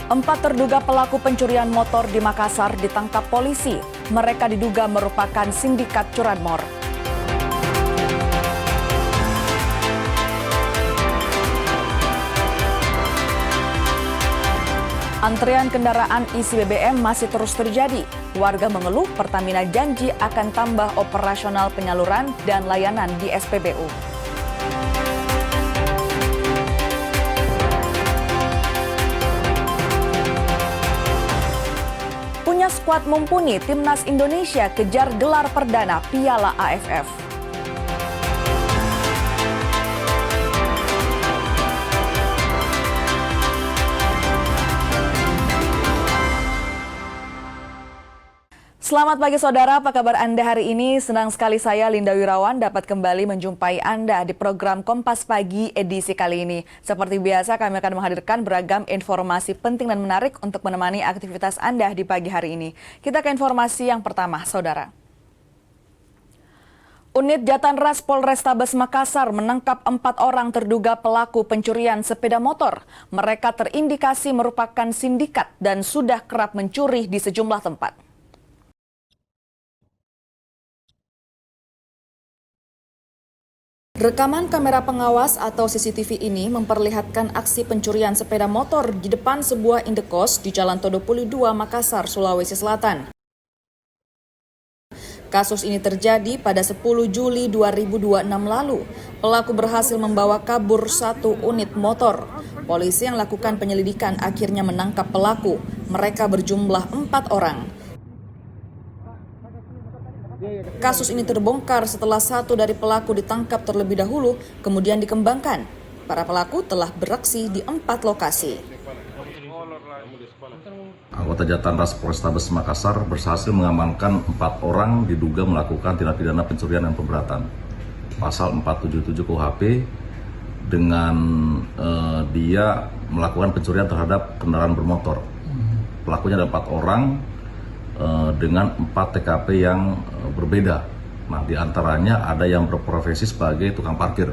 Empat terduga pelaku pencurian motor di Makassar ditangkap polisi. Mereka diduga merupakan sindikat curanmor. Antrean kendaraan isi BBM masih terus terjadi. Warga mengeluh Pertamina janji akan tambah operasional penyaluran dan layanan di SPBU. Punya skuad mumpuni, Timnas Indonesia kejar gelar perdana Piala AFF. Selamat pagi saudara, apa kabar Anda hari ini? Senang sekali saya Linda Wirawan dapat kembali menjumpai Anda di program Kompas Pagi edisi kali ini. Seperti biasa kami akan menghadirkan beragam informasi penting dan menarik untuk menemani aktivitas Anda di pagi hari ini. Kita ke informasi yang pertama, saudara. Unit Jatanras Polrestabes Makassar menangkap 4 orang terduga pelaku pencurian sepeda motor. Mereka terindikasi merupakan sindikat dan sudah kerap mencuri di sejumlah tempat. Rekaman kamera pengawas atau CCTV ini memperlihatkan aksi pencurian sepeda motor di depan sebuah indekos di Jalan Todopuli 2, Makassar, Sulawesi Selatan. Kasus ini terjadi pada 10 Juli 2026 lalu. Pelaku berhasil membawa kabur 1 unit motor. Polisi yang lakukan penyelidikan akhirnya menangkap pelaku. Mereka berjumlah 4 orang. Kasus ini terbongkar setelah 1 dari pelaku ditangkap terlebih dahulu, kemudian dikembangkan. Para pelaku telah beraksi di 4 lokasi. Anggota Jatanras Polrestabes Makassar berhasil mengamankan 4 orang diduga melakukan tindak pidana pencurian dan pemberatan. Pasal 477 KUHP dengan dia melakukan pencurian terhadap kendaraan bermotor. Pelakunya ada 4 orang. Dengan 4 TKP yang berbeda. Nah, diantaranya ada yang berprofesi sebagai tukang parkir.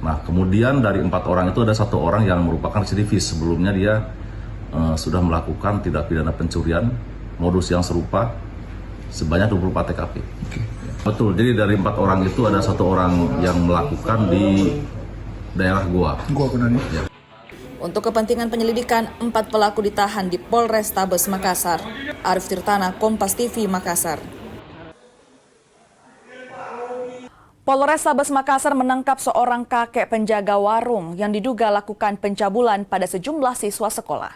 Nah, kemudian dari 4 orang itu ada 1 orang yang merupakan residivis. Sebelumnya dia sudah melakukan tindak pidana pencurian modus yang serupa sebanyak 24 TKP. Betul, jadi dari 4 orang itu ada 1 orang yang melakukan di daerah Goa Konani. Ya. Untuk kepentingan penyelidikan, 4 pelaku ditahan di Polrestabes Makassar. Arif Tirtana, Kompas TV, Makassar. Polrestabes Makassar menangkap seorang kakek penjaga warung yang diduga lakukan pencabulan pada sejumlah siswa sekolah.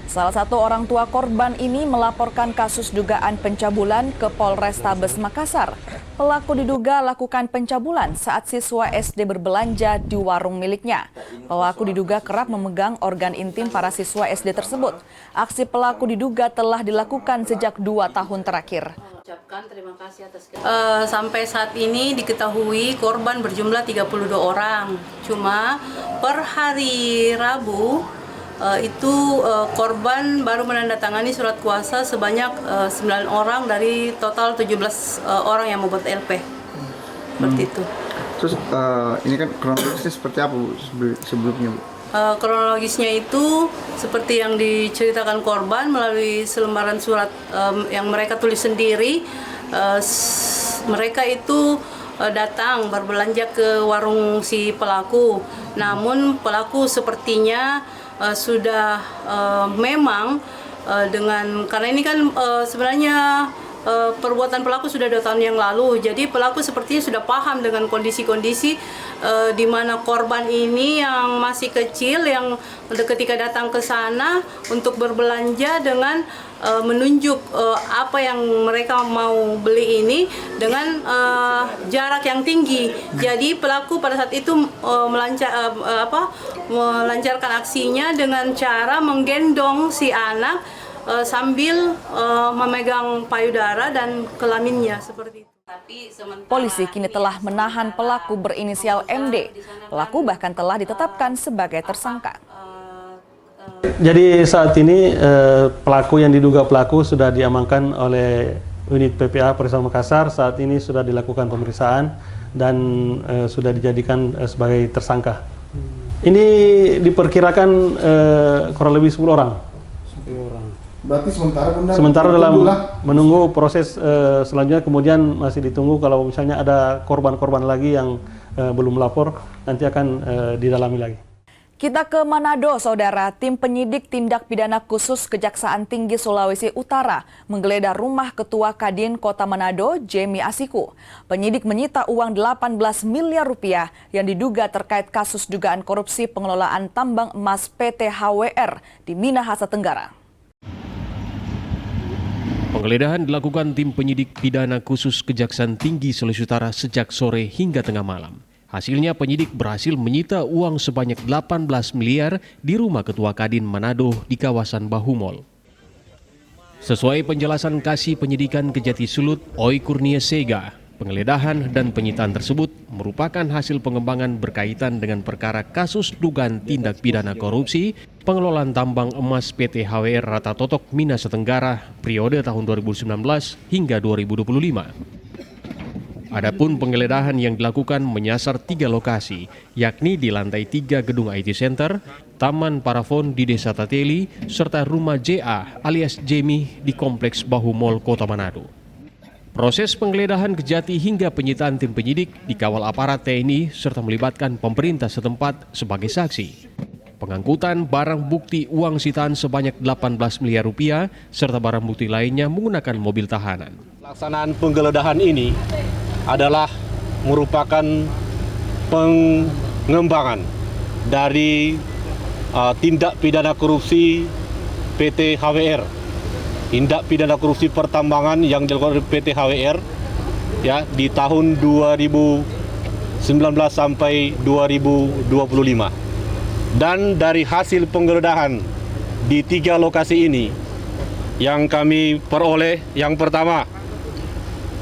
Salah satu orang tua korban ini melaporkan kasus dugaan pencabulan ke Polrestabes Makassar. Pelaku diduga lakukan pencabulan saat siswa SD berbelanja di warung miliknya. Pelaku diduga kerap memegang organ intim para siswa SD tersebut. Aksi pelaku diduga telah dilakukan sejak 2 tahun terakhir. Sampai saat ini diketahui korban berjumlah 32 orang. Cuma per hari Rabu korban baru menandatangani surat kuasa sebanyak 9 orang dari total 17 orang yang membuat LP. Seperti itu. Terus ini kan kronologisnya seperti apa Bu sebelumnya Bu? Kronologisnya itu seperti yang diceritakan korban melalui selembaran surat yang mereka tulis sendiri. Mereka itu datang berbelanja ke warung si pelaku. Namun pelaku sepertinya sudah memang karena ini kan sebenarnya perbuatan pelaku sudah 2 tahun yang lalu. Jadi pelaku sepertinya sudah paham dengan kondisi-kondisi di mana korban ini yang masih kecil yang ketika datang ke sana untuk berbelanja dengan menunjuk apa yang mereka mau beli ini dengan jarak yang tinggi. Jadi pelaku pada saat itu melancarkan aksinya dengan cara menggendong si anak sambil memegang payudara dan kelaminnya seperti itu. Polisi kini telah menahan pelaku berinisial MD. Pelaku bahkan telah ditetapkan sebagai tersangka. Jadi saat ini pelaku yang diduga pelaku sudah diamankan oleh unit PPA Polrestabes Makassar. Saat ini sudah dilakukan pemeriksaan dan sudah dijadikan sebagai tersangka. Ini diperkirakan kurang lebih 10 orang Berarti sementara dalam menunggu proses selanjutnya, kemudian masih ditunggu kalau misalnya ada korban-korban lagi yang belum lapor, nanti akan didalami lagi. Kita ke Manado, Saudara. Tim penyidik tindak pidana khusus Kejaksaan Tinggi Sulawesi Utara menggeledah rumah Ketua Kadin Kota Manado, Jemi Asiku. Penyidik menyita uang 18 miliar rupiah yang diduga terkait kasus dugaan korupsi pengelolaan tambang emas PT HWR di Minahasa Tenggara. Penggeledahan dilakukan tim penyidik pidana khusus Kejaksaan Tinggi Sulawesi Utara sejak sore hingga tengah malam. Hasilnya penyidik berhasil menyita uang sebanyak 18 miliar di rumah Ketua Kadin Manado di kawasan Bahu Mall. Sesuai penjelasan Kasih Penyidikan Kejati Sulut, Oi Kurnia Sega, penggeledahan dan penyitaan tersebut merupakan hasil pengembangan berkaitan dengan perkara kasus dugaan tindak pidana korupsi pengelolaan tambang emas PT HWR Rata Totok Minahasa Tenggara periode tahun 2019 hingga 2025. Adapun penggeledahan yang dilakukan menyasar 3 lokasi, yakni di lantai 3 gedung IT Center, Taman Parafon di Desa Tateli, serta rumah JA alias Jemi di Kompleks Bahu Mall Kota Manado. Proses penggeledahan Kejati hingga penyitaan tim penyidik dikawal aparat TNI serta melibatkan pemerintah setempat sebagai saksi. Pengangkutan barang bukti uang sitaan sebanyak 18 miliar rupiah serta barang bukti lainnya menggunakan mobil tahanan. Pelaksanaan penggeledahan ini adalah merupakan pengembangan dari tindak pidana korupsi PT HWR, tindak pidana korupsi pertambangan yang dilakukan oleh PT HWR ya di tahun 2019 sampai 2025. Dan dari hasil penggeledahan di 3 lokasi ini yang kami peroleh, yang pertama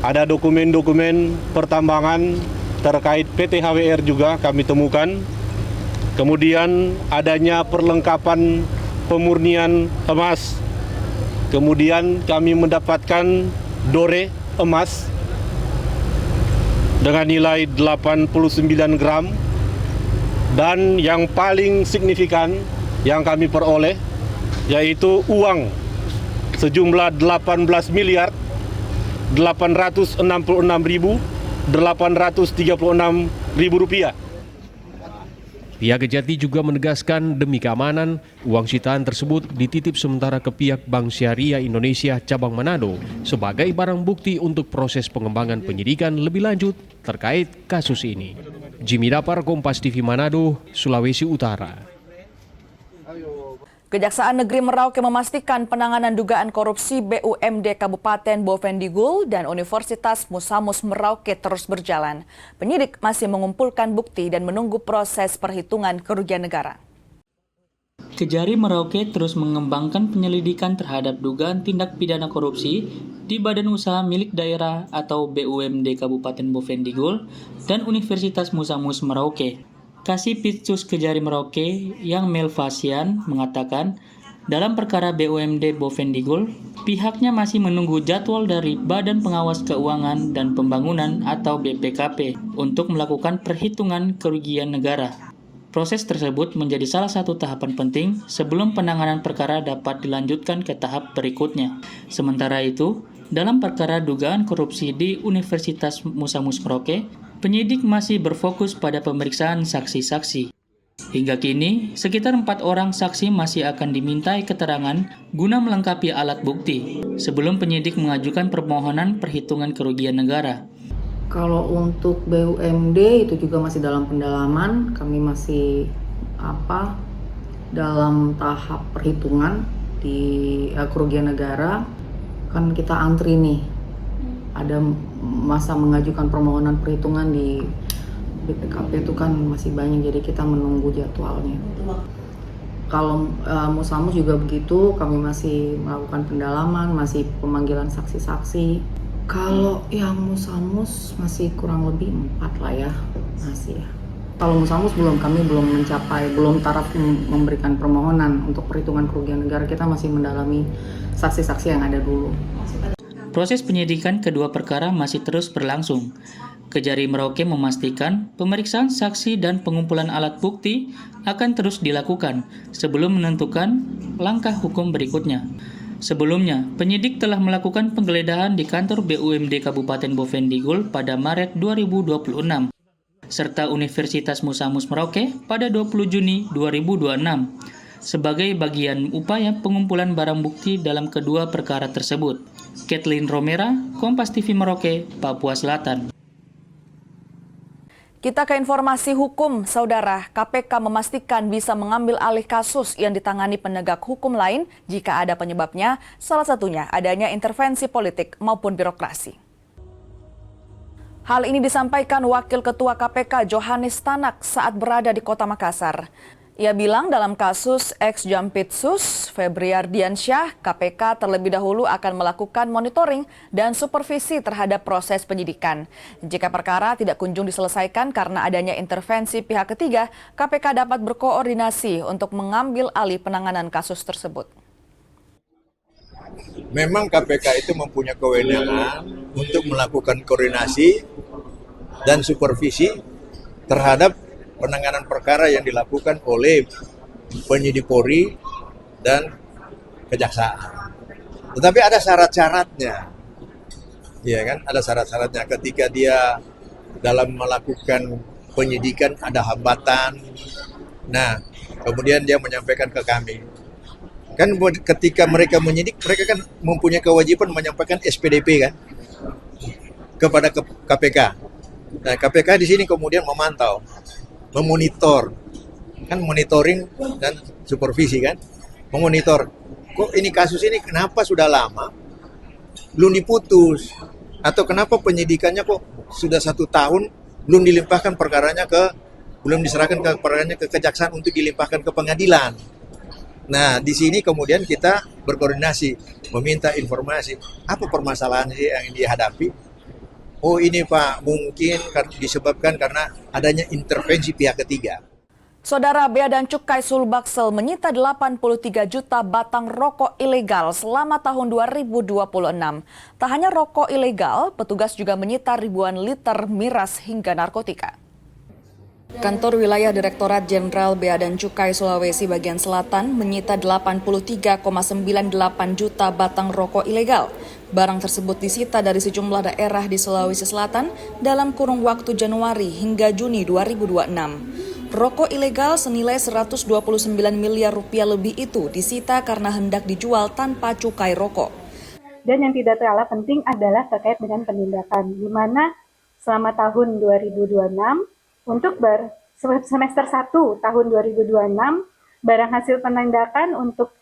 ada dokumen-dokumen pertambangan terkait PT HWR juga kami temukan. Kemudian adanya perlengkapan pemurnian emas. Kemudian kami mendapatkan dore emas dengan nilai 89 gram. Dan yang paling signifikan yang kami peroleh yaitu uang sejumlah 18 miliar 866.836.000 rupiah. Pihak Kejati juga menegaskan demi keamanan, uang sitaan tersebut dititip sementara ke pihak Bank Syariah Indonesia Cabang Manado sebagai barang bukti untuk proses pengembangan penyidikan lebih lanjut terkait kasus ini. Jimmy Dapar, Kompas TV Manado, Sulawesi Utara. Kejaksaan Negeri Merauke memastikan penanganan dugaan korupsi BUMD Kabupaten Bovendigul dan Universitas Musamus Merauke terus berjalan. Penyidik masih mengumpulkan bukti dan menunggu proses perhitungan kerugian negara. Kejari Merauke terus mengembangkan penyelidikan terhadap dugaan tindak pidana korupsi di Badan Usaha Milik Daerah atau BUMD Kabupaten Bovendigul dan Universitas Musamus Merauke. Kasih Pitsus Kejari Merauke yang Melvasian mengatakan dalam perkara BUMD Bovendigul, pihaknya masih menunggu jadwal dari Badan Pengawas Keuangan dan Pembangunan atau BPKP untuk melakukan perhitungan kerugian negara. Proses tersebut menjadi salah satu tahapan penting sebelum penanganan perkara dapat dilanjutkan ke tahap berikutnya. Sementara itu, dalam perkara dugaan korupsi di Universitas Musamus Merauke, penyidik masih berfokus pada pemeriksaan saksi-saksi. Hingga kini, sekitar 4 orang saksi masih akan dimintai keterangan guna melengkapi alat bukti sebelum penyidik mengajukan permohonan perhitungan kerugian negara. Kalau untuk BUMD itu juga masih dalam pendalaman, kami masih dalam tahap perhitungan di kerugian negara. Kan kita antri nih, ada masa mengajukan permohonan perhitungan di BPKP itu kan masih banyak, jadi kita menunggu jadwalnya. Kalau Musamus juga begitu, kami masih melakukan pendalaman, masih pemanggilan saksi-saksi. Kalau yang Musamus masih kurang lebih 4 lah ya, masih ya. Kalau Musamus kami belum taraf memberikan permohonan untuk perhitungan kerugian negara, kita masih mendalami saksi-saksi yang ada dulu. Proses penyidikan kedua perkara masih terus berlangsung. Kejari Merauke memastikan pemeriksaan saksi dan pengumpulan alat bukti akan terus dilakukan sebelum menentukan langkah hukum berikutnya. Sebelumnya, penyidik telah melakukan penggeledahan di kantor BUMD Kabupaten Bovendigul pada Maret 2026, serta Universitas Musa Mus Merauke pada 20 Juni 2026, sebagai bagian upaya pengumpulan barang bukti dalam kedua perkara tersebut. Kathleen Romera, Kompas TV Merauke, Papua Selatan. Kita ke informasi hukum, Saudara. KPK memastikan bisa mengambil alih kasus yang ditangani penegak hukum lain jika ada penyebabnya, salah satunya adanya intervensi politik maupun birokrasi. Hal ini disampaikan Wakil Ketua KPK Johannes Tanak saat berada di Kota Makassar. Ia bilang dalam kasus ex-Jampitsus Febri Ardiansyah, KPK terlebih dahulu akan melakukan monitoring dan supervisi terhadap proses penyidikan. Jika perkara tidak kunjung diselesaikan karena adanya intervensi pihak ketiga, KPK dapat berkoordinasi untuk mengambil alih penanganan kasus tersebut. Memang KPK itu mempunyai kewenangan untuk melakukan koordinasi dan supervisi terhadap penanganan perkara yang dilakukan oleh penyidik Polri dan kejaksaan. Tetapi ada syarat-syaratnya. Ya kan? Ada syarat-syaratnya ketika dia dalam melakukan penyidikan ada hambatan. Nah, kemudian dia menyampaikan ke kami. Kan ketika mereka menyidik, mereka kan mempunyai kewajiban menyampaikan SPDP kan kepada KPK. Nah, KPK di sini kemudian memantau, memonitor, kan monitoring dan supervisi kan, memonitor. Kok ini kasus ini kenapa sudah lama belum diputus, atau kenapa penyidikannya kok sudah 1 tahun belum dilimpahkan perkaranya belum diserahkan perkaranya ke kejaksaan untuk dilimpahkan ke pengadilan. Nah di sini kemudian kita berkoordinasi, meminta informasi apa permasalahan yang dihadapi. Oh ini Pak, mungkin disebabkan karena adanya intervensi pihak ketiga. Saudara, Bea dan Cukai Sulbaksel menyita 83 juta batang rokok ilegal selama tahun 2026. Tak hanya rokok ilegal, petugas juga menyita ribuan liter miras hingga narkotika. Kantor Wilayah Direktorat Jenderal Bea dan Cukai Sulawesi bagian Selatan menyita 83,98 juta batang rokok ilegal. Barang tersebut disita dari sejumlah daerah di Sulawesi Selatan dalam kurun waktu Januari hingga Juni 2026. Rokok ilegal senilai 129 miliar rupiah lebih itu disita karena hendak dijual tanpa cukai rokok. Dan yang tidak kalah penting adalah terkait dengan penindakan, di mana selama tahun 2026 untuk semester 1 tahun 2026 barang hasil penindakan untuk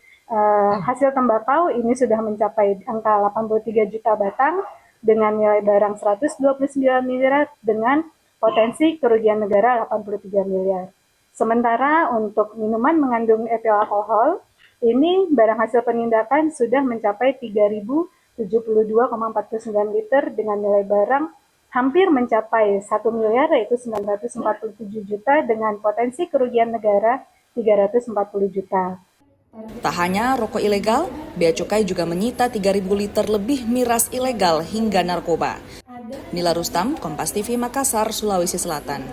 hasil tembakau ini sudah mencapai angka 83 juta batang dengan nilai barang 129 miliar dengan potensi kerugian negara 83 miliar. Sementara untuk minuman mengandung etil alkohol, ini barang hasil penindakan sudah mencapai 3.072,49 liter dengan nilai barang hampir mencapai 1 miliar yaitu 947 juta dengan potensi kerugian negara 340 juta. Tak hanya rokok ilegal, Bea Cukai juga menyita 3.000 liter lebih miras ilegal hingga narkoba. Nila Rustam, Kompas TV Makassar, Sulawesi Selatan.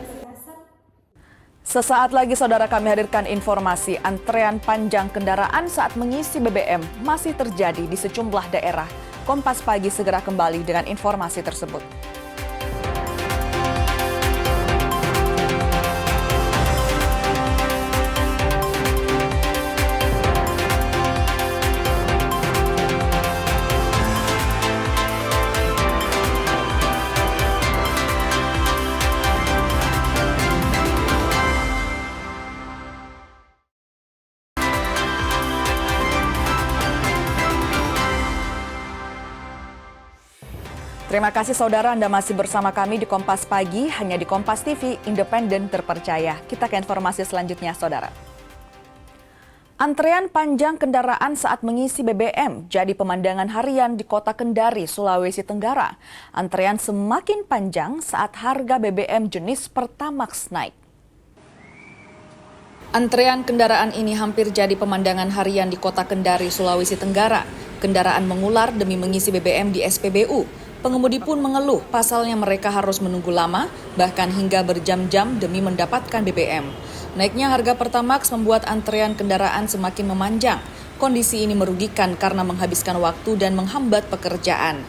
Sesaat lagi saudara kami hadirkan informasi antrean panjang kendaraan saat mengisi BBM masih terjadi di sejumlah daerah. Kompas Pagi segera kembali dengan informasi tersebut. Terima kasih saudara Anda masih bersama kami di Kompas Pagi, hanya di Kompas TV, independen terpercaya. Kita ke informasi selanjutnya saudara. Antrean panjang kendaraan saat mengisi BBM jadi pemandangan harian di Kota Kendari, Sulawesi Tenggara. Antrean semakin panjang saat harga BBM jenis Pertamax naik. Antrean kendaraan ini hampir jadi pemandangan harian di Kota Kendari, Sulawesi Tenggara. Kendaraan mengular demi mengisi BBM di SPBU. Pengemudi pun mengeluh pasalnya mereka harus menunggu lama, bahkan hingga berjam-jam demi mendapatkan BBM. Naiknya harga Pertamax membuat antrean kendaraan semakin memanjang. Kondisi ini merugikan karena menghabiskan waktu dan menghambat pekerjaan.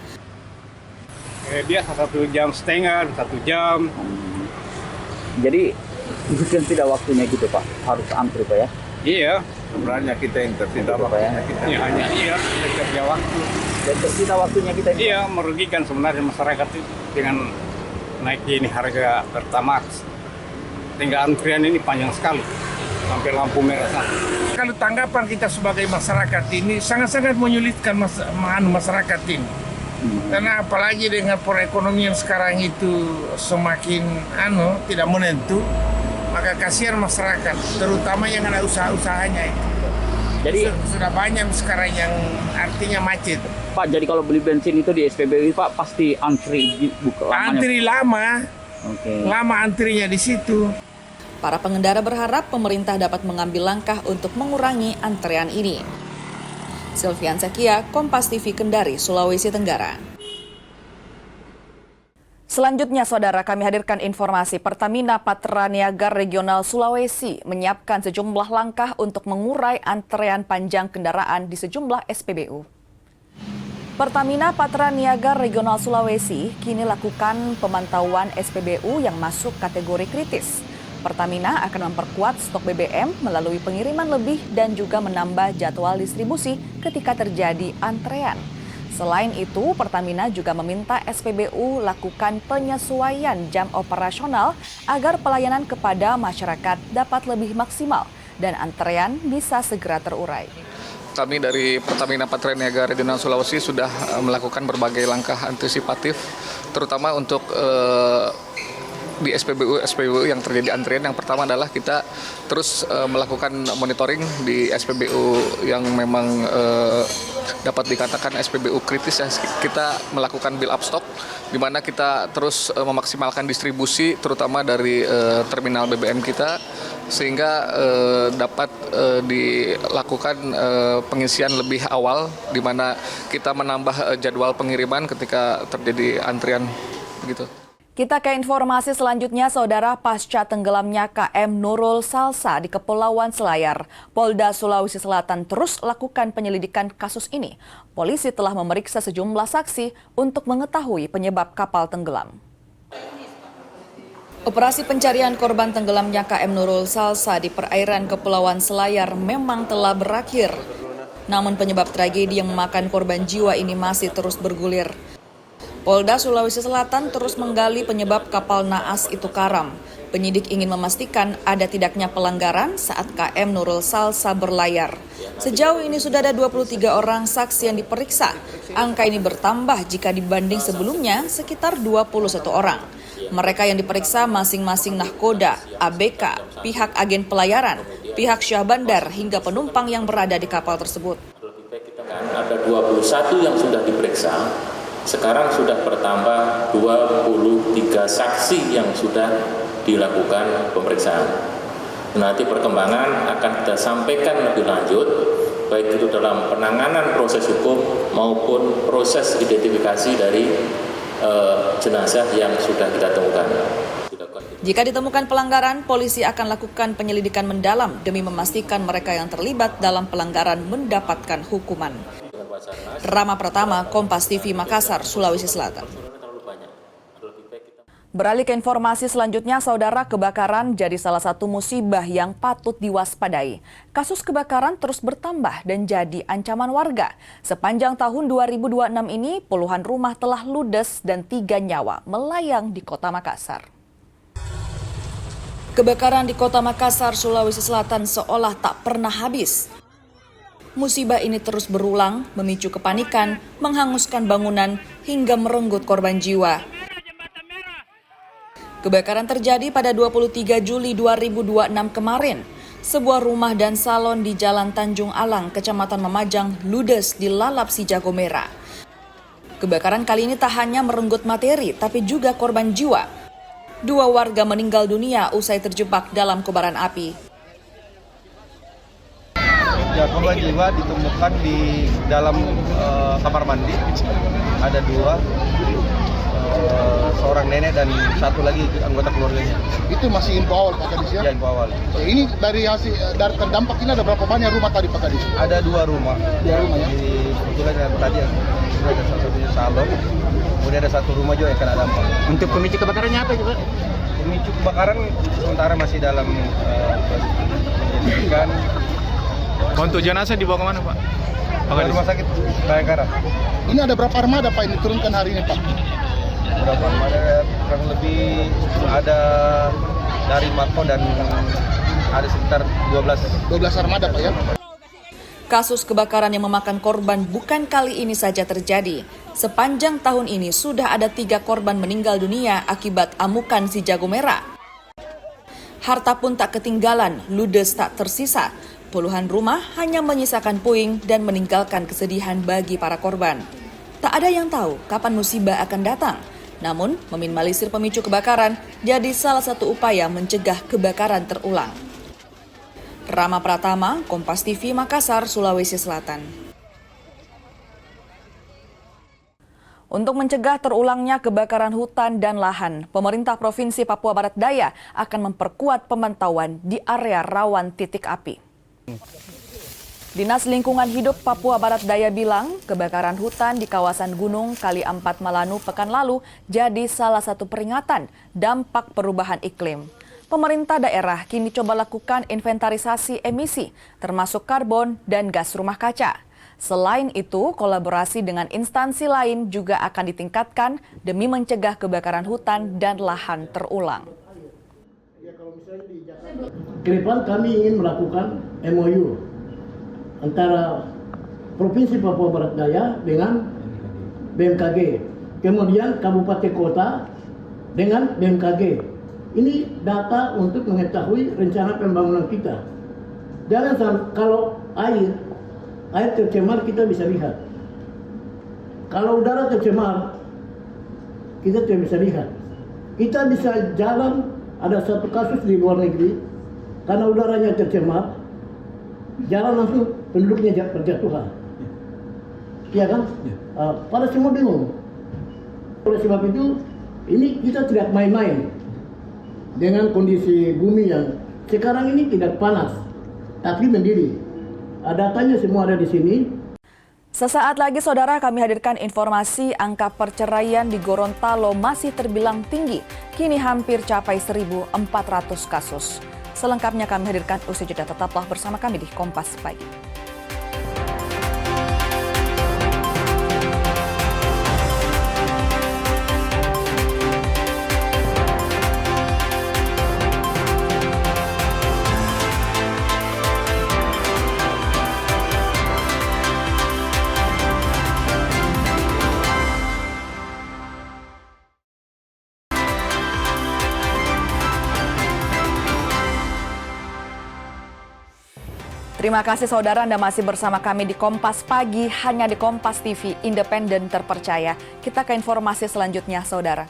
Biasa 1,5 jam, 1 jam. Jadi itu tidak waktunya gitu Pak, harus antri Pak ya? Iya, sebenarnya kita yang tersita waktunya kita. Ya, hanya kerja waktu. Dan tersita waktunya kita. Iya, merugikan sebenarnya masyarakat dengan naik ini harga Pertamax. Tinggal antrian ini panjang sekali, sampai lampu merah satu. Kalau tanggapan kita sebagai masyarakat ini sangat-sangat menyulitkan masyarakat ini. Karena apalagi dengan perekonomian sekarang itu semakin tidak menentu, maka kasihan masyarakat, terutama yang ada usaha-usahanya itu. Jadi sudah banyak sekarang yang artinya macet. Pak, jadi kalau beli bensin itu di SPBU Pak pasti antri Antri lama. Oke. Lama antrinya di situ. Para pengendara berharap pemerintah dapat mengambil langkah untuk mengurangi antrean ini. Silvian Sekia, Kompas TV Kendari, Sulawesi Tenggara. Selanjutnya, Saudara, kami hadirkan informasi Pertamina Patra Niaga Regional Sulawesi menyiapkan sejumlah langkah untuk mengurai antrean panjang kendaraan di sejumlah SPBU. Pertamina Patra Niaga Regional Sulawesi kini lakukan pemantauan SPBU yang masuk kategori kritis. Pertamina akan memperkuat stok BBM melalui pengiriman lebih dan juga menambah jadwal distribusi ketika terjadi antrean. Selain itu, Pertamina juga meminta SPBU lakukan penyesuaian jam operasional agar pelayanan kepada masyarakat dapat lebih maksimal dan antrean bisa segera terurai. Kami dari Pertamina Patra Niaga Regional Sulawesi sudah melakukan berbagai langkah antisipatif, terutama untuk di SPBU yang terjadi antrian. Yang pertama adalah kita terus melakukan monitoring di SPBU yang memang dapat dikatakan SPBU kritis ya. Kita melakukan build up stock di mana kita terus memaksimalkan distribusi terutama dari terminal BBM kita sehingga dapat dilakukan pengisian lebih awal di mana kita menambah jadwal pengiriman ketika terjadi antrian begitu. Kita ke informasi selanjutnya, Saudara. Pasca tenggelamnya KM Nurul Salsa di Kepulauan Selayar, Polda Sulawesi Selatan terus lakukan penyelidikan kasus ini. Polisi telah memeriksa sejumlah saksi untuk mengetahui penyebab kapal tenggelam. Operasi pencarian korban tenggelamnya KM Nurul Salsa di perairan Kepulauan Selayar memang telah berakhir. Namun penyebab tragedi yang memakan korban jiwa ini masih terus bergulir. Polda Sulawesi Selatan terus menggali penyebab kapal naas itu karam. Penyidik ingin memastikan ada tidaknya pelanggaran saat KM Nurul Salsa berlayar. Sejauh ini sudah ada 23 orang saksi yang diperiksa. Angka ini bertambah jika dibanding sebelumnya sekitar 21 orang. Mereka yang diperiksa masing-masing nahkoda, ABK, pihak agen pelayaran, pihak syah bandar hingga penumpang yang berada di kapal tersebut. Ada 21 yang sudah diperiksa. Sekarang sudah bertambah 23 saksi yang sudah dilakukan pemeriksaan. Nanti perkembangan akan kita sampaikan lebih lanjut, baik itu dalam penanganan proses hukum maupun proses identifikasi dari jenazah yang sudah kita temukan. Jika ditemukan pelanggaran, polisi akan lakukan penyelidikan mendalam demi memastikan mereka yang terlibat dalam pelanggaran mendapatkan hukuman. Rama Pratama, Kompas TV Makassar, Sulawesi Selatan. Beralih ke informasi selanjutnya, Saudara, kebakaran jadi salah satu musibah yang patut diwaspadai. Kasus kebakaran terus bertambah dan jadi ancaman warga. Sepanjang tahun 2026 ini, puluhan rumah telah ludes dan 3 nyawa melayang di Kota Makassar. Kebakaran di Kota Makassar, Sulawesi Selatan seolah tak pernah habis. Musibah ini terus berulang, memicu kepanikan, menghanguskan bangunan, hingga merenggut korban jiwa. Kebakaran terjadi pada 23 Juli 2026 kemarin. Sebuah rumah dan salon di Jalan Tanjung Alang, Kecamatan Memajang, ludes dilalap si jago merah. Kebakaran kali ini tak hanya merenggut materi, tapi juga korban jiwa. 2 warga meninggal dunia usai terjebak dalam kobaran api. Ya, korban jiwa ditemukan di dalam kamar mandi, ada 2. seorang nenek dan satu lagi anggota keluarganya. Itu masih info awal Pak Kadis ya? Ya, info awal. Ini dari hasil dari terdampak ini ada berapa banyak rumah tadi Pak Kadis? Ada 2 rumah. 2 rumah ya? Kebetulan yang tadi ada salah satunya salon, kemudian ada 1 rumah juga yang kena dampak. Untuk pemicu kebakarannya apa itu Pak? Pemicu kebakaran sementara masih dalam penyelidikan. Untuk jenazah dibawa kemana Pak? Ke rumah sakit Bayangkara. Ini ada berapa armada Pak yang diturunkan hari ini Pak? Berapa armada? Kurang lebih ada dari Mako dan ada sekitar 12 armada Pak ya? Kasus kebakaran yang memakan korban bukan kali ini saja terjadi. Sepanjang tahun ini sudah ada 3 korban meninggal dunia akibat amukan si jago merah. Harta pun tak ketinggalan, ludes tak tersisa. Puluhan rumah hanya menyisakan puing dan meninggalkan kesedihan bagi para korban. Tak ada yang tahu kapan musibah akan datang. Namun, meminimalisir pemicu kebakaran jadi salah satu upaya mencegah kebakaran terulang. Rama Pratama, Kompas TV, Makassar, Sulawesi Selatan. Untuk mencegah terulangnya kebakaran hutan dan lahan, pemerintah Provinsi Papua Barat Daya akan memperkuat pemantauan di area rawan titik api. Dinas Lingkungan Hidup Papua Barat Daya bilang, kebakaran hutan di kawasan Gunung Kali Ampat Malanu pekan lalu jadi salah satu peringatan dampak perubahan iklim. Pemerintah daerah kini coba lakukan inventarisasi emisi, termasuk karbon dan gas rumah kaca. Selain itu, kolaborasi dengan instansi lain juga akan ditingkatkan demi mencegah kebakaran hutan dan lahan terulang. Ke depan kami ingin melakukan MOU antara Provinsi Papua Barat Daya dengan BMKG, kemudian kabupaten kota dengan BMKG. Ini data untuk mengetahui rencana pembangunan kita. Jangan kalau air tercemar kita bisa lihat. Kalau udara tercemar kita tidak bisa lihat. Kita bisa jalan, ada satu kasus di luar negeri karena udaranya tercemar, jalan langsung penduduknya berjatuhan. Iya kan? Pada semua bingung. Oleh sebab itu, ini kita tidak main-main dengan kondisi bumi yang sekarang ini tidak panas, tapi mendidih. Datanya semua ada di sini. Sesaat lagi, saudara, kami hadirkan informasi angka perceraian di Gorontalo masih terbilang tinggi. Kini hampir capai 1.400 kasus. Selengkapnya kami hadirkan usai jeda. Tetaplah bersama kami di Kompas Pagi. Terima kasih saudara, Anda masih bersama kami di Kompas Pagi, hanya di Kompas TV, independen terpercaya. Kita ke informasi selanjutnya, saudara.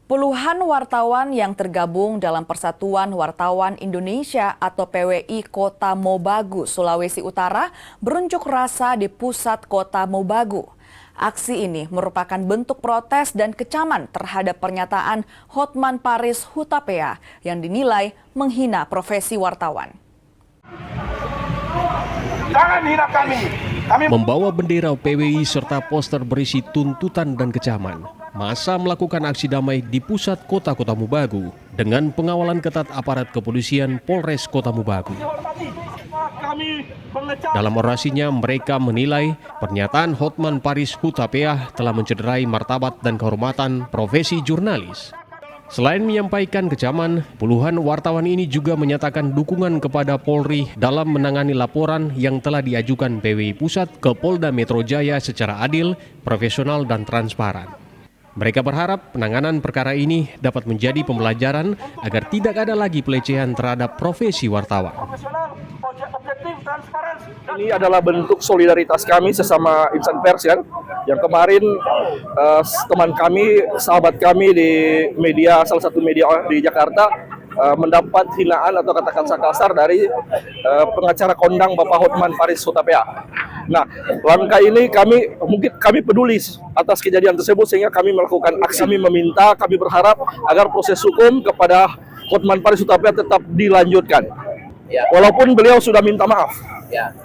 Puluhan wartawan yang tergabung dalam Persatuan Wartawan Indonesia atau PWI Kota Mobagu, Sulawesi Utara, berunjuk rasa di pusat Kota Mobagu. Aksi ini merupakan bentuk protes dan kecaman terhadap pernyataan Hotman Paris Hutapea yang dinilai menghina profesi wartawan. Jangan hina kami. Membawa bendera PWI serta poster berisi tuntutan dan kecaman, massa melakukan aksi damai di pusat kota Mobagu dengan pengawalan ketat aparat kepolisian Polres Kota Mobagu. Dalam orasinya, mereka menilai pernyataan Hotman Paris Hutapea telah mencederai martabat dan kehormatan profesi jurnalis. Selain menyampaikan kecaman, puluhan wartawan ini juga menyatakan dukungan kepada Polri dalam menangani laporan yang telah diajukan PWI Pusat ke Polda Metro Jaya secara adil, profesional, dan transparan. Mereka berharap penanganan perkara ini dapat menjadi pembelajaran agar tidak ada lagi pelecehan terhadap profesi wartawan. Ini adalah bentuk solidaritas kami sesama insan pers yang kemarin teman kami, sahabat kami di media, salah satu media di Jakarta mendapat hinaan atau kata-kata kasar dari pengacara kondang Bapak Hotman Paris Hutapea. Nah, langkah ini kami peduli atas kejadian tersebut sehingga kami melakukan aksi. Kami meminta, kami berharap agar proses hukum kepada Hotman Paris Hutapea tetap dilanjutkan. Ya. Walaupun beliau sudah minta maaf. Ya.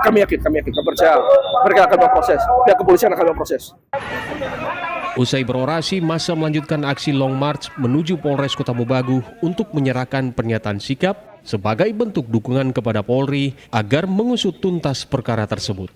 Kami yakin, kami percaya mereka akan memproses, pihak kepolisian akan memproses. Usai berorasi, massa melanjutkan aksi Long March menuju Polres Kota Mobagu untuk menyerahkan pernyataan sikap sebagai bentuk dukungan kepada Polri agar mengusut tuntas perkara tersebut.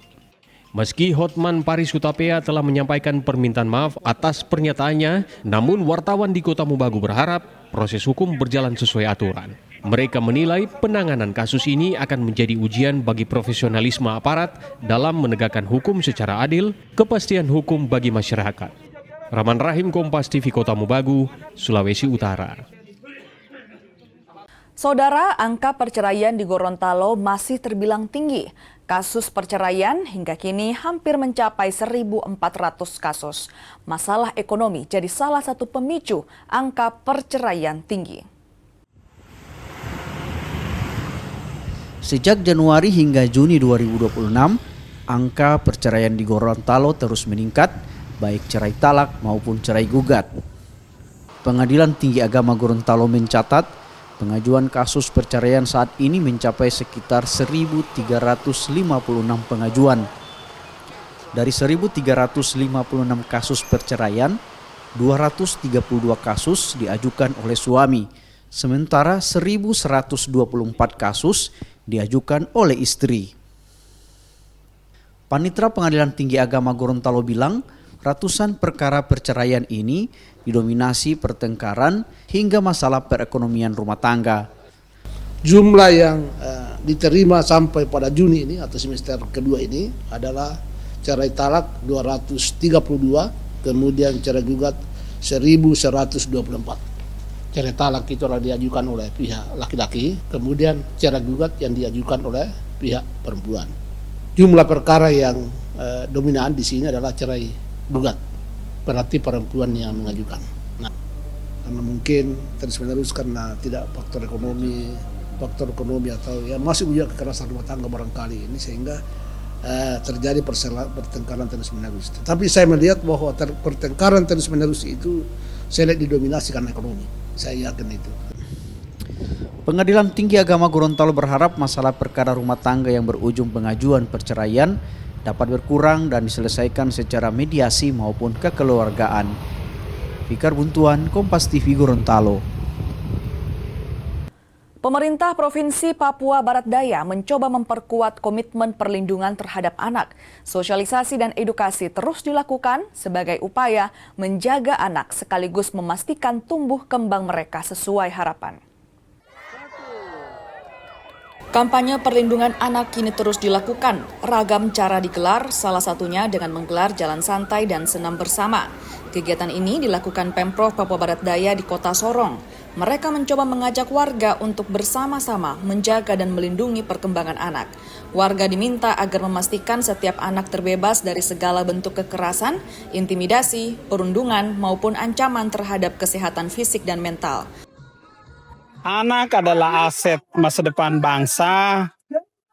Meski Hotman Paris Hutapea telah menyampaikan permintaan maaf atas pernyataannya, namun wartawan di Kota Mobagu berharap proses hukum berjalan sesuai aturan. Mereka menilai penanganan kasus ini akan menjadi ujian bagi profesionalisme aparat dalam menegakkan hukum secara adil, kepastian hukum bagi masyarakat. Rahman Rahim, Kompas TV, Kota Mobagu, Sulawesi Utara. Saudara, angka perceraian di Gorontalo masih terbilang tinggi. Kasus perceraian hingga kini hampir mencapai 1.400 kasus. Masalah ekonomi jadi salah satu pemicu angka perceraian tinggi. Sejak Januari hingga Juni 2026, angka perceraian di Gorontalo terus meningkat, baik cerai talak maupun cerai gugat. Pengadilan Tinggi Agama Gorontalo mencatat, pengajuan kasus perceraian saat ini mencapai sekitar 1.356 pengajuan. Dari 1.356 kasus perceraian, 232 kasus diajukan oleh suami, sementara 1.124 kasus diajukan oleh istri. Panitera Pengadilan Tinggi Agama Gorontalo bilang, ratusan perkara perceraian ini didominasi pertengkaran hingga masalah perekonomian rumah tangga. Jumlah yang diterima sampai pada Juni ini atau semester kedua ini adalah cerai talak 232, kemudian cerai gugat 1.124. Cerai talak itu adalah diajukan oleh pihak laki-laki, kemudian cerai gugat yang diajukan oleh pihak perempuan. Jumlah perkara yang dominan di sini adalah cerai gugat, berarti perempuan yang mengajukan. Nah, karena mungkin terus-menerus karena tidak faktor ekonomi atau ya masih juga kekerasan rumah tangga barangkali ini sehingga terjadi pertengkaran terus-menerus. Tapi saya melihat bahwa pertengkaran terus-menerus itu saya lihat didominasi karena ekonomi. Saya yakin itu. Pengadilan Tinggi Agama Gorontalo berharap masalah perkara rumah tangga yang berujung pengajuan perceraian dapat berkurang dan diselesaikan secara mediasi maupun kekeluargaan. Fikar Buntuan, Kompas TV Gorontalo. Pemerintah Provinsi Papua Barat Daya mencoba memperkuat komitmen perlindungan terhadap anak. Sosialisasi dan edukasi terus dilakukan sebagai upaya menjaga anak sekaligus memastikan tumbuh kembang mereka sesuai harapan. Kampanye perlindungan anak kini terus dilakukan. Ragam cara digelar, salah satunya dengan menggelar jalan santai dan senam bersama. Kegiatan ini dilakukan Pemprov Papua Barat Daya di Kota Sorong. Mereka mencoba mengajak warga untuk bersama-sama menjaga dan melindungi perkembangan anak. Warga diminta agar memastikan setiap anak terbebas dari segala bentuk kekerasan, intimidasi, perundungan, maupun ancaman terhadap kesehatan fisik dan mental. Anak adalah aset masa depan bangsa.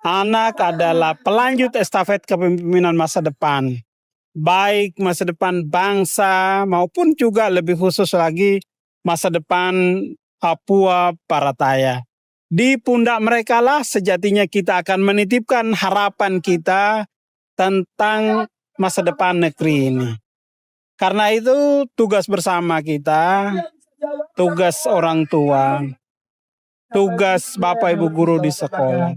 Anak adalah pelanjut estafet kepemimpinan masa depan. Baik masa depan bangsa maupun juga lebih khusus lagi masa depan Papua Barat Daya. Di pundak mereka lah sejatinya kita akan menitipkan harapan kita tentang masa depan negeri ini. Karena itu tugas bersama kita, tugas orang tua, tugas Bapak Ibu guru di sekolah,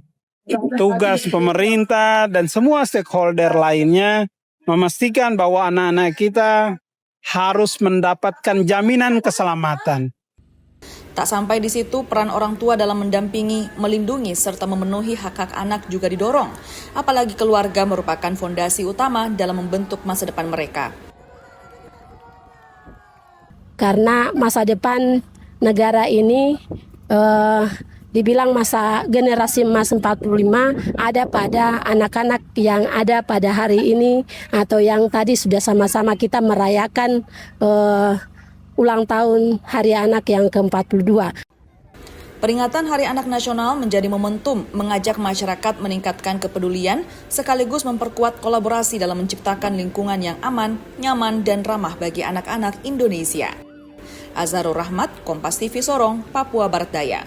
tugas pemerintah dan semua stakeholder lainnya memastikan bahwa anak-anak kita harus mendapatkan jaminan keselamatan. Tak sampai di situ, peran orang tua dalam mendampingi, melindungi, serta memenuhi hak-hak anak juga didorong. Apalagi keluarga merupakan fondasi utama dalam membentuk masa depan mereka. Karena masa depan negara ini dibilang masa generasi emas 45 ada pada anak-anak yang ada pada hari ini atau yang tadi sudah sama-sama kita merayakan ulang tahun Hari Anak yang ke-42. Peringatan Hari Anak Nasional menjadi momentum mengajak masyarakat meningkatkan kepedulian sekaligus memperkuat kolaborasi dalam menciptakan lingkungan yang aman, nyaman, dan ramah bagi anak-anak Indonesia. Azharul Rahmat, Kompas TV Sorong, Papua Barat Daya.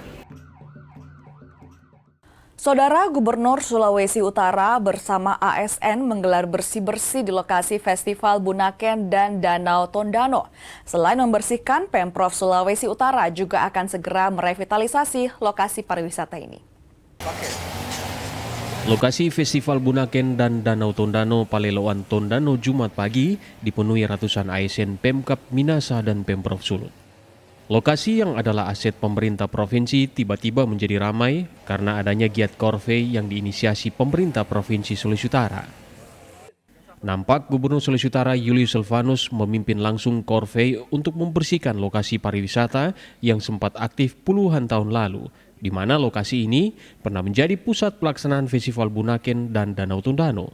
Saudara Gubernur Sulawesi Utara bersama ASN menggelar bersih-bersih di lokasi Festival Bunaken dan Danau Tondano. Selain membersihkan, Pemprov Sulawesi Utara juga akan segera merevitalisasi lokasi pariwisata ini. Lokasi Festival Bunaken dan Danau Tondano Paleloan Tondano Jumat pagi dipenuhi ratusan ASN Pemkab Minasa dan Pemprov Sulut. Lokasi yang adalah aset pemerintah provinsi tiba-tiba menjadi ramai karena adanya giat korvei yang diinisiasi pemerintah Provinsi Sulawesi Utara. Nampak Gubernur Sulawesi Utara Julius Silvanus memimpin langsung korvei untuk membersihkan lokasi pariwisata yang sempat aktif puluhan tahun lalu, di mana lokasi ini pernah menjadi pusat pelaksanaan Festival Bunaken dan Danau Tondano.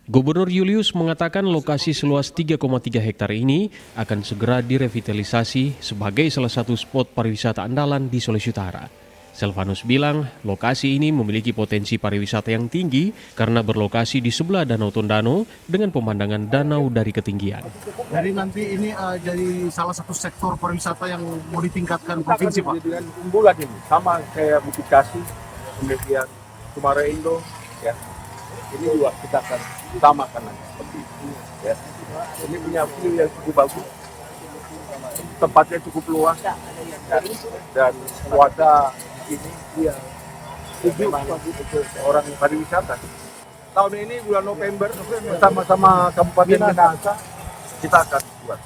Gubernur Julius mengatakan lokasi seluas 3,3 hektar ini akan segera direvitalisasi sebagai salah satu spot pariwisata andalan di Sulawesi Utara. Silvanus bilang lokasi ini memiliki potensi pariwisata yang tinggi karena berlokasi di sebelah Danau Tondano dengan pemandangan danau dari ketinggian. Jadi nanti ini jadi salah satu sektor pariwisata yang mau ditingkatkan provinsi, Pak. Dengan unggulan ini, sama kayak Bukit Kasih, kemudian Sumarahindo, ya. Ini juga kita akan utamakan seperti itu, ya. Ini punya view yang cukup bagus, tempatnya cukup luas, dan kuota ini dia sejuk untuk orang pariwisata. Tahun ini bulan November bersama-sama Kabupaten Minasa kita akan buat.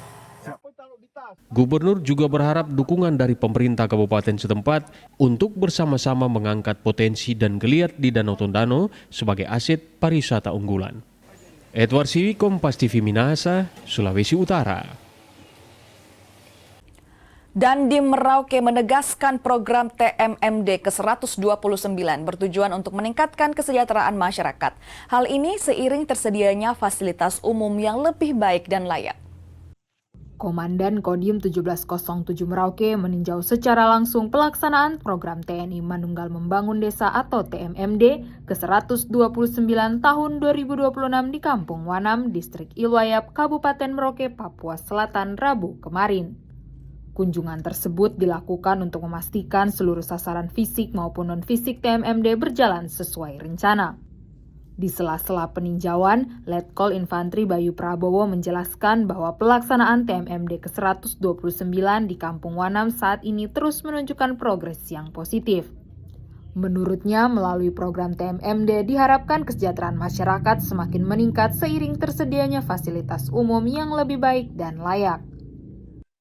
Gubernur juga berharap dukungan dari pemerintah kabupaten setempat untuk bersama-sama mengangkat potensi dan geliat di Danau Tondano sebagai aset pariwisata unggulan. Edward Siwi, Kompas TV Minahasa, Sulawesi Utara. Dandim Merauke menegaskan program TMMD ke-129 bertujuan untuk meningkatkan kesejahteraan masyarakat. Hal ini seiring tersedianya fasilitas umum yang lebih baik dan layak. Komandan Kodim 1707 Merauke meninjau secara langsung pelaksanaan program TNI Manunggal Membangun Desa atau TMMD ke-129 tahun 2026 di Kampung Wanam, Distrik Ilwayap, Kabupaten Merauke, Papua Selatan, Rabu kemarin. Kunjungan tersebut dilakukan untuk memastikan seluruh sasaran fisik maupun non-fisik TMMD berjalan sesuai rencana. Di sela-sela peninjauan, Letkol Infantri Bayu Prabowo menjelaskan bahwa pelaksanaan TMMD ke-129 di Kampung Wanam saat ini terus menunjukkan progres yang positif. Menurutnya, melalui program TMMD diharapkan kesejahteraan masyarakat semakin meningkat seiring tersedianya fasilitas umum yang lebih baik dan layak.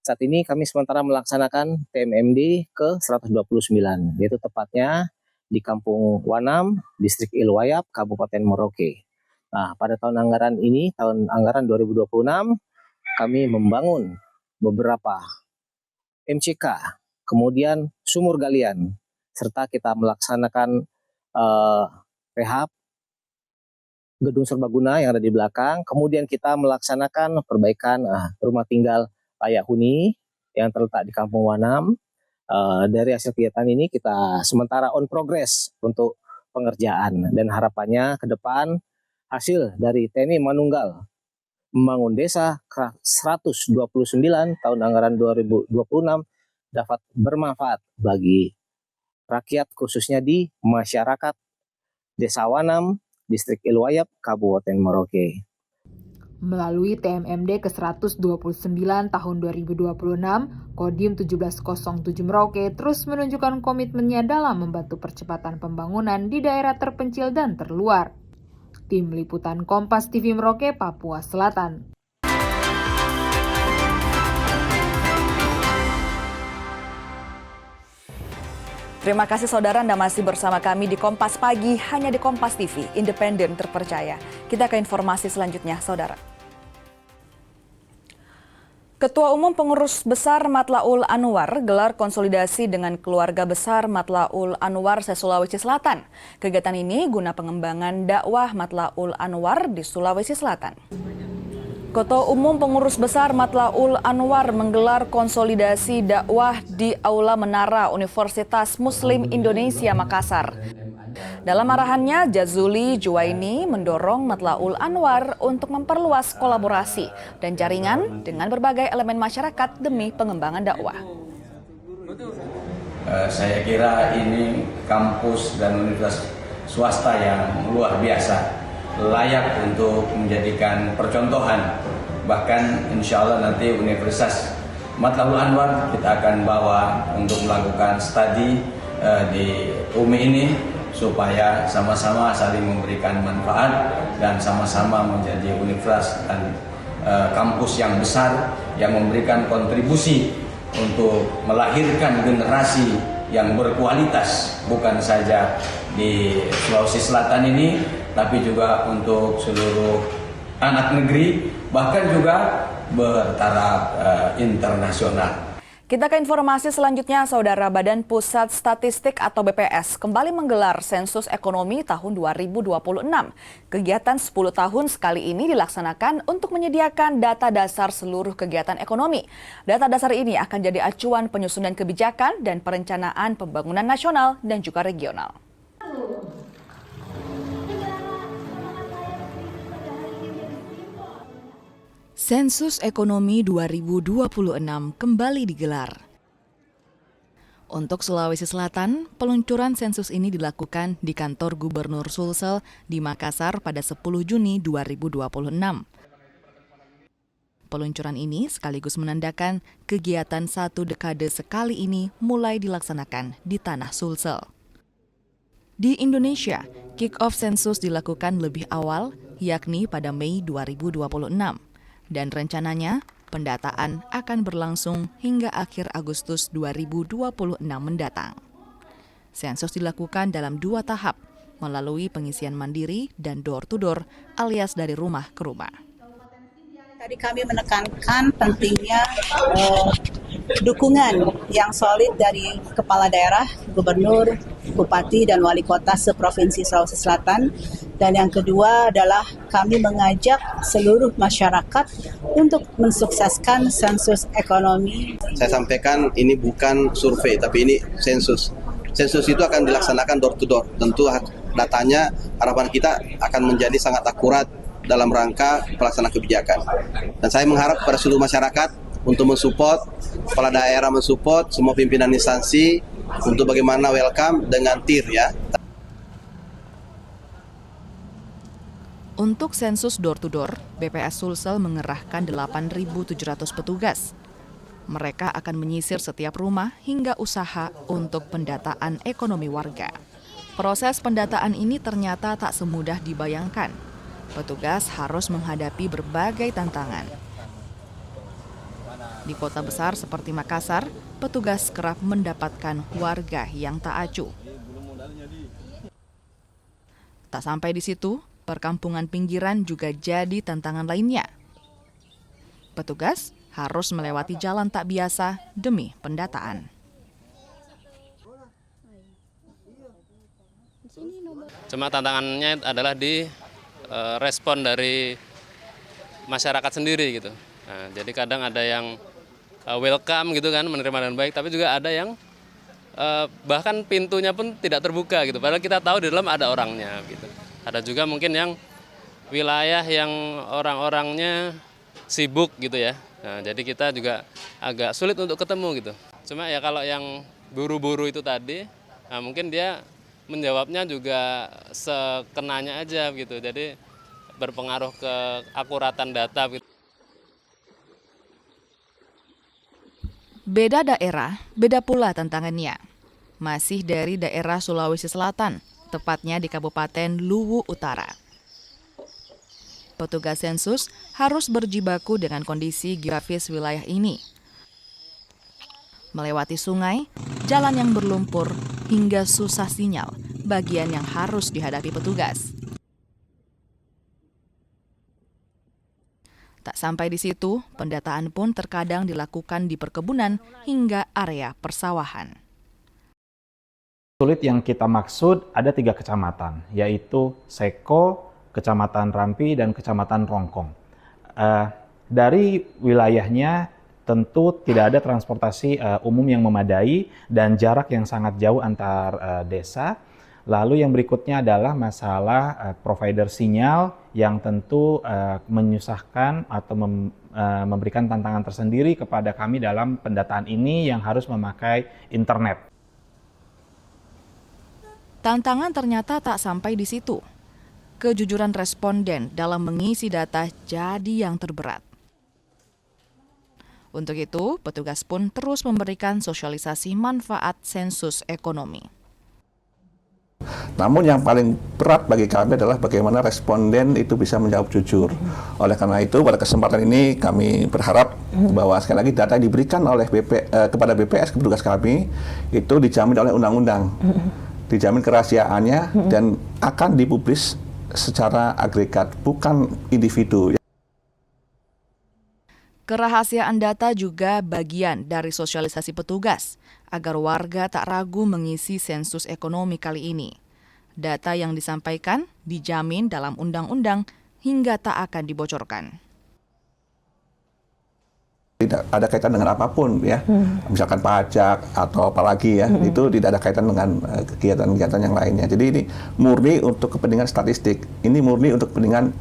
Saat ini kami sementara melaksanakan TMMD ke-129, yaitu tepatnya di Kampung Wanam, Distrik Ilwayap, Kabupaten Merauke. Nah, pada tahun anggaran ini, tahun anggaran 2026, kami membangun beberapa MCK, kemudian sumur galian, serta kita melaksanakan rehab gedung serbaguna yang ada di belakang. Kemudian kita melaksanakan perbaikan rumah tinggal layak huni yang terletak di Kampung Wanam. Dari hasil kegiatan ini kita sementara on progress untuk pengerjaan dan harapannya ke depan hasil dari TNI Manunggal Membangun Desa 129 tahun anggaran 2026 dapat bermanfaat bagi rakyat khususnya di masyarakat Desa Wanam, Distrik Ilwayap, Kabupaten Merauke. Melalui TMMD ke-129 tahun 2026, Kodim 1707 Merauke terus menunjukkan komitmennya dalam membantu percepatan pembangunan di daerah terpencil dan terluar. Tim Liputan Kompas TV Merauke, Papua Selatan. Terima kasih saudara, Anda masih bersama kami di Kompas Pagi, hanya di Kompas TV, independen terpercaya. Kita ke informasi selanjutnya, saudara. Ketua Umum Pengurus Besar Matlaul Anwar gelar konsolidasi dengan keluarga besar Matlaul Anwar se-Sulawesi Selatan. Kegiatan ini guna pengembangan dakwah Matlaul Anwar di Sulawesi Selatan. Ketua Umum Pengurus Besar Matlaul Anwar menggelar konsolidasi dakwah di Aula Menara Universitas Muslim Indonesia Makassar. Dalam arahannya, Jazuli Juwaini mendorong Matlaul Anwar untuk memperluas kolaborasi dan jaringan dengan berbagai elemen masyarakat demi pengembangan dakwah. Saya kira ini kampus dan universitas swasta yang luar biasa, layak untuk menjadikan percontohan. Bahkan insya Allah nanti Universitas Matlaul Anwar kita akan bawa untuk melakukan studi di UMI ini supaya sama-sama saling memberikan manfaat dan sama-sama menjadi universitas dan kampus yang besar yang memberikan kontribusi untuk melahirkan generasi yang berkualitas, bukan saja di Sulawesi Selatan ini, tapi juga untuk seluruh anak negeri, bahkan juga bertaraf internasional. Kita ke informasi selanjutnya, Saudara. Badan Pusat Statistik atau BPS kembali menggelar sensus ekonomi tahun 2026. Kegiatan 10 tahun sekali ini dilaksanakan untuk menyediakan data dasar seluruh kegiatan ekonomi. Data dasar ini akan jadi acuan penyusunan kebijakan dan perencanaan pembangunan nasional dan juga regional. Sensus Ekonomi 2026 kembali digelar. Untuk Sulawesi Selatan, peluncuran sensus ini dilakukan di kantor Gubernur Sulsel di Makassar pada 10 Juni 2026. Peluncuran ini sekaligus menandakan kegiatan 1 dekade sekali ini mulai dilaksanakan di tanah Sulsel. Di Indonesia, kick-off sensus dilakukan lebih awal, yakni pada Mei 2026. Dan rencananya pendataan akan berlangsung hingga akhir Agustus 2026 mendatang. Sensus dilakukan dalam 2 tahap, melalui pengisian mandiri dan door-to-door alias dari rumah ke rumah. Tadi kami menekankan pentingnya dukungan yang solid dari kepala daerah, gubernur, bupati, dan wali kota seprovinsi Sulawesi Selatan. Dan yang kedua adalah kami mengajak seluruh masyarakat untuk mensukseskan sensus ekonomi. Saya sampaikan ini bukan survei, tapi ini sensus. Sensus itu akan dilaksanakan door to door. Tentu datanya harapan kita akan menjadi sangat akurat dalam rangka pelaksanaan kebijakan. Dan saya mengharap pada seluruh masyarakat untuk mensupport, kepala daerah mensupport, semua pimpinan instansi untuk bagaimana welcome dengan TIR ya. Untuk sensus door-to-door, BPS Sulsel mengerahkan 8.700 petugas. Mereka akan menyisir setiap rumah hingga usaha untuk pendataan ekonomi warga. Proses pendataan ini ternyata tak semudah dibayangkan. Petugas harus menghadapi berbagai tantangan. Di kota besar seperti Makassar, petugas kerap mendapatkan warga yang tak acuh. Tak sampai di situ, perkampungan pinggiran juga jadi tantangan lainnya. Petugas harus melewati jalan tak biasa demi pendataan. Cuma tantangannya adalah di respon dari masyarakat sendiri gitu. Nah, jadi kadang ada yang welcome gitu kan, menerima dengan baik, tapi juga ada yang bahkan pintunya pun tidak terbuka gitu. Padahal kita tahu di dalam ada orangnya gitu. Ada juga mungkin yang wilayah yang orang-orangnya sibuk gitu ya. Nah, jadi kita juga agak sulit untuk ketemu gitu. Cuma ya kalau yang buru-buru itu tadi, nah mungkin dia menjawabnya juga sekenanya aja gitu. Jadi berpengaruh ke akuratan data gitu. Beda daerah, beda pula tantangannya. Masih dari daerah Sulawesi Selatan, tepatnya di Kabupaten Luwu Utara. Petugas sensus harus berjibaku dengan kondisi geografis wilayah ini. Melewati sungai, jalan yang berlumpur, hingga susah sinyal, bagian yang harus dihadapi petugas. Tak sampai di situ, pendataan pun terkadang dilakukan di perkebunan hingga area persawahan. Sulit yang kita maksud ada 3 kecamatan, yaitu Seko, Kecamatan Rampi, dan Kecamatan Rongkong. dari wilayahnya tentu tidak ada transportasi umum yang memadai dan jarak yang sangat jauh antar desa. Lalu yang berikutnya adalah masalah provider sinyal yang tentu menyusahkan atau memberikan tantangan tersendiri kepada kami dalam pendataan ini yang harus memakai internet. Tantangan ternyata tak sampai di situ. Kejujuran responden dalam mengisi data jadi yang terberat. Untuk itu, petugas pun terus memberikan sosialisasi manfaat sensus ekonomi. Namun yang paling berat bagi kami adalah bagaimana responden itu bisa menjawab jujur. Oleh karena itu, pada kesempatan ini kami berharap bahwa sekali lagi data yang diberikan oleh kepada BPS, petugas kami, itu dijamin oleh undang-undang. Dijamin kerahasiaannya dan akan dipublis secara agregat, bukan individu. Kerahasiaan data juga bagian dari sosialisasi petugas agar warga tak ragu mengisi sensus ekonomi kali ini. Data yang disampaikan dijamin dalam undang-undang hingga tak akan dibocorkan. Tidak ada kaitan dengan apapun ya, misalkan pajak atau apalagi ya, itu tidak ada kaitan dengan kegiatan-kegiatan yang lainnya. Jadi ini murni untuk kepentingan statistik, ini murni untuk kepentingan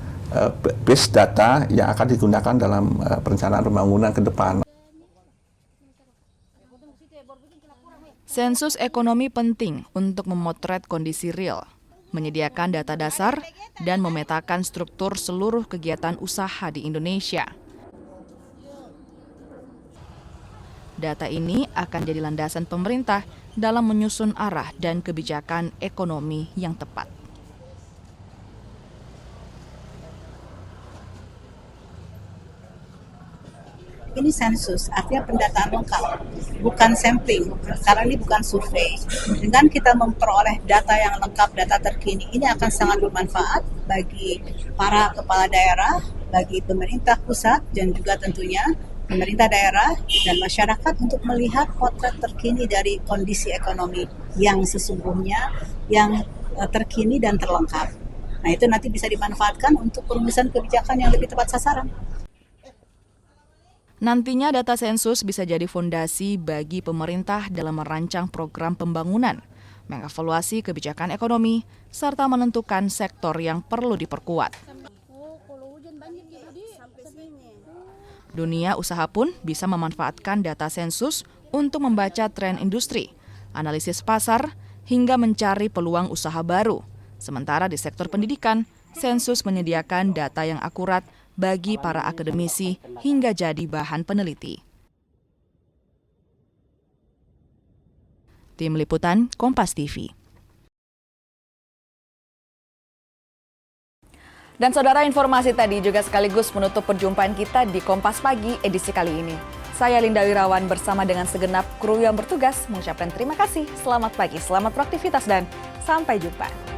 base data yang akan digunakan dalam perencanaan pembangunan ke depan. Sensus ekonomi penting untuk memotret kondisi real, menyediakan data dasar, dan memetakan struktur seluruh kegiatan usaha di Indonesia. Data ini akan jadi landasan pemerintah dalam menyusun arah dan kebijakan ekonomi yang tepat. Ini sensus, artinya pendataan lengkap, bukan sampling, karena ini bukan survei. Dengan kita memperoleh data yang lengkap, data terkini, ini akan sangat bermanfaat bagi para kepala daerah, bagi pemerintah pusat, dan juga tentunya pemerintah daerah dan masyarakat untuk melihat potret terkini dari kondisi ekonomi yang sesungguhnya, yang terkini dan terlengkap. Nah, itu nanti bisa dimanfaatkan untuk perumusan kebijakan yang lebih tepat sasaran. Nantinya data sensus bisa jadi fondasi bagi pemerintah dalam merancang program pembangunan, mengevaluasi kebijakan ekonomi, serta menentukan sektor yang perlu diperkuat. Dunia usaha pun bisa memanfaatkan data sensus untuk membaca tren industri, analisis pasar, hingga mencari peluang usaha baru. Sementara di sektor pendidikan, sensus menyediakan data yang akurat bagi para akademisi hingga jadi bahan peneliti. Tim Liputan Kompas TV. Dan saudara, informasi tadi juga sekaligus menutup perjumpaan kita di Kompas Pagi edisi kali ini. Saya Linda Wirawan bersama dengan segenap kru yang bertugas mengucapkan terima kasih, selamat pagi, selamat beraktivitas, dan sampai jumpa.